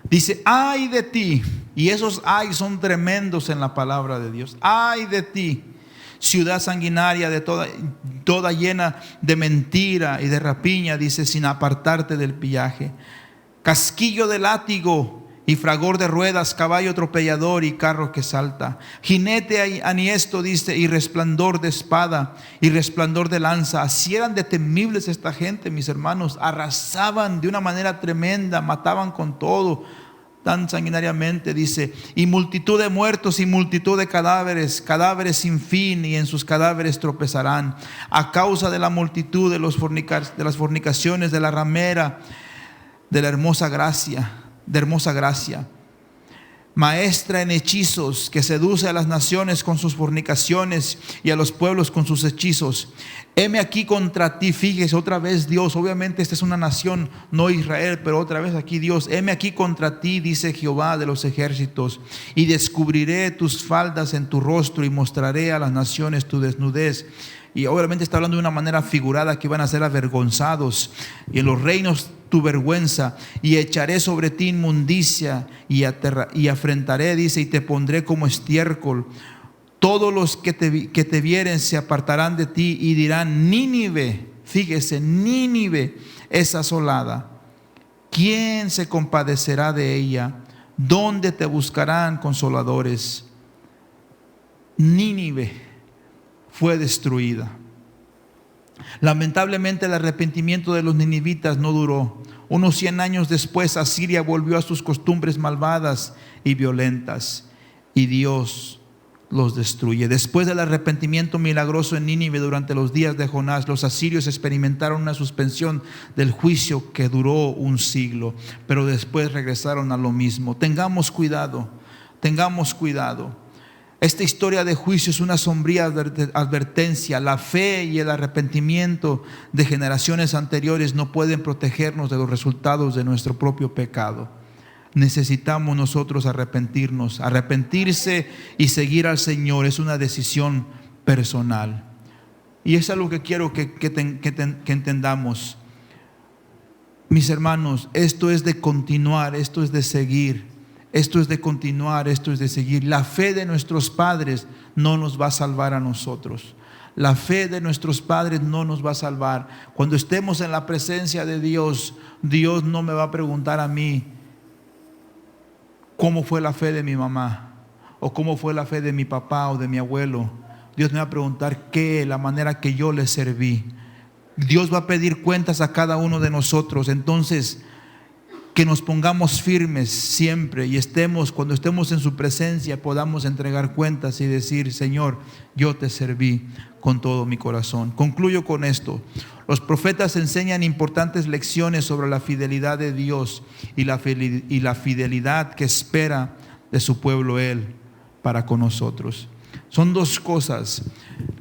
Dice, ay de ti. Y esos ay son tremendos en la palabra de Dios. Ay de ti, ciudad sanguinaria, de toda llena de mentira y de rapiña, dice, sin apartarte del pillaje. Casquillo de látigo y fragor de ruedas, caballo atropellador y carro que salta. Jinete aniesto, dice, y resplandor de espada y resplandor de lanza. Así eran de temibles esta gente, mis hermanos. Arrasaban de una manera tremenda, mataban con todo, tan sanguinariamente, dice, y multitud de muertos y multitud de cadáveres, cadáveres sin fin, y en sus cadáveres tropezarán, a causa de la multitud de las fornicaciones de la ramera, de la hermosa gracia, maestra en hechizos, que seduce a las naciones con sus fornicaciones y a los pueblos con sus hechizos. Heme aquí contra ti. Fíjese otra vez Dios, obviamente esta es una nación, no Israel, pero otra vez aquí Dios. Heme aquí contra ti, dice Jehová de los ejércitos, y descubriré tus faldas en tu rostro y mostraré a las naciones tu desnudez. Y obviamente está hablando de una manera figurada, que van a ser avergonzados, y en los reinos tu vergüenza, y echaré sobre ti inmundicia y afrentaré, dice, y te pondré como estiércol. Todos los que te vieren se apartarán de ti y dirán, Nínive, fíjese, Nínive es asolada. ¿Quién se compadecerá de ella? ¿Dónde te buscarán consoladores? Nínive fue destruida. Lamentablemente el arrepentimiento de los ninivitas no duró. Unos 100 años después, Asiria volvió a sus costumbres malvadas y violentas, y Dios los destruye. Después del arrepentimiento milagroso en Nínive durante los días de Jonás, los asirios experimentaron una suspensión del juicio que duró un siglo, pero después regresaron a lo mismo. Tengamos cuidado, tengamos cuidado. Esta historia de juicio es una sombría advertencia. La fe y el arrepentimiento de generaciones anteriores no pueden protegernos de los resultados de nuestro propio pecado. Necesitamos nosotros arrepentirnos. Arrepentirse y seguir al Señor es una decisión personal. Y es algo que quiero que entendamos. Mis hermanos, esto es de continuar, esto es de seguir. Esto es de continuar, esto es de seguir. La fe de nuestros padres no nos va a salvar a nosotros. La fe de nuestros padres no nos va a salvar. Cuando estemos en la presencia de Dios, Dios no me va a preguntar a mí cómo fue la fe de mi mamá o cómo fue la fe de mi papá o de mi abuelo. Dios me va a preguntar la manera que yo le serví. Dios va a pedir cuentas a cada uno de nosotros. Entonces, que nos pongamos firmes siempre y cuando estemos en su presencia, podamos entregar cuentas y decir: Señor, yo te serví con todo mi corazón. Concluyo con esto. Los profetas enseñan importantes lecciones sobre la fidelidad de Dios y la fidelidad que espera de su pueblo Él para con nosotros. Son dos cosas: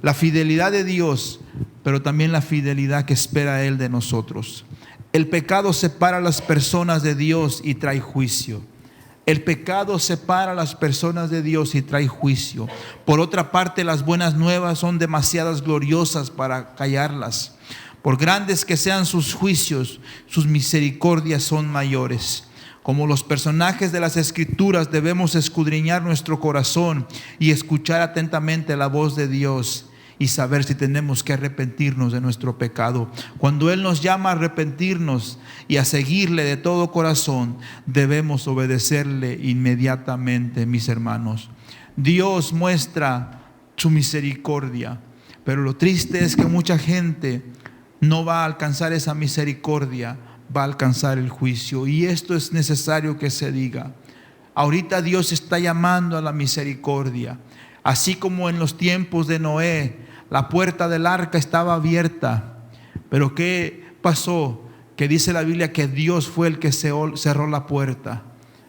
la fidelidad de Dios, pero también la fidelidad que espera Él de nosotros. El pecado separa a las personas de Dios y trae juicio. El pecado separa a las personas de Dios y trae juicio. Por otra parte, las buenas nuevas son demasiadas gloriosas para callarlas. Por grandes que sean sus juicios, sus misericordias son mayores. Como los personajes de las Escrituras, debemos escudriñar nuestro corazón y escuchar atentamente la voz de Dios y saber si tenemos que arrepentirnos de nuestro pecado. Cuando Él nos llama a arrepentirnos y a seguirle de todo corazón, debemos obedecerle inmediatamente, mis hermanos. Dios muestra su misericordia, pero lo triste es que mucha gente no va a alcanzar esa misericordia, va a alcanzar el juicio. Y esto es necesario que se diga. Ahorita Dios está llamando a la misericordia. Así como en los tiempos de Noé, la puerta del arca estaba abierta. Pero ¿qué pasó? Que dice la Biblia que Dios fue el que cerró la puerta.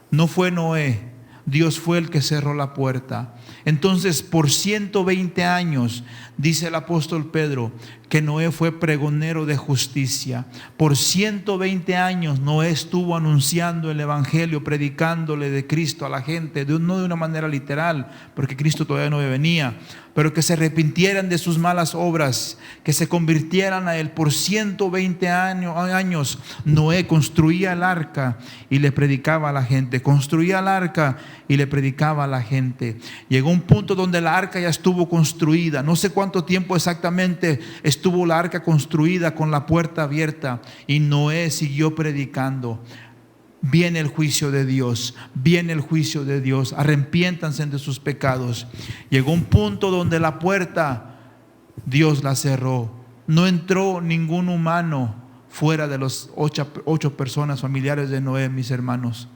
No fue Noé, Dios fue el que cerró la puerta. Entonces, por 120 años, dice el apóstol Pedro, que Noé fue pregonero de justicia. Por 120 años Noé estuvo anunciando el evangelio, predicándole de Cristo a la gente, no de una manera literal, porque Cristo todavía no venía, pero que se arrepintieran de sus malas obras, que se convirtieran a Él. Por 120 años Noé construía el arca y le predicaba a la gente. Construía el arca y le predicaba a la gente. Llegó un punto donde la arca ya estuvo construida. No sé cuánto tiempo exactamente estuvo la arca construida con la puerta abierta, y Noé siguió predicando. Viene el juicio de Dios, viene el juicio de Dios. Arrepiéntanse de sus pecados. Llegó un punto donde la puerta Dios la cerró. No entró ningún humano fuera de los 8 personas familiares de Noé, mis hermanos.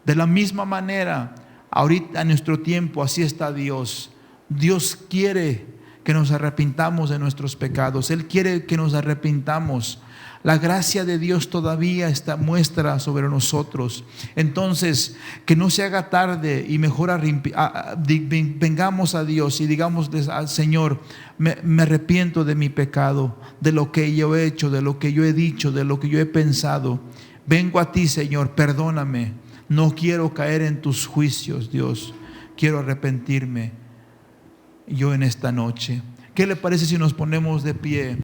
De la misma manera, ahorita en nuestro tiempo, así está Dios. Dios quiere que nos arrepintamos de nuestros pecados. Él quiere que nos arrepintamos. La gracia de Dios todavía muestra sobre nosotros. Entonces, que no se haga tarde y mejor vengamos a Dios y digamos al Señor: me arrepiento de mi pecado, de lo que yo he hecho, de lo que yo he dicho, de lo que yo he pensado. Vengo a ti, Señor, perdóname. No quiero caer en tus juicios, Dios. Quiero arrepentirme yo en esta noche. ¿Qué le parece si nos ponemos de pie?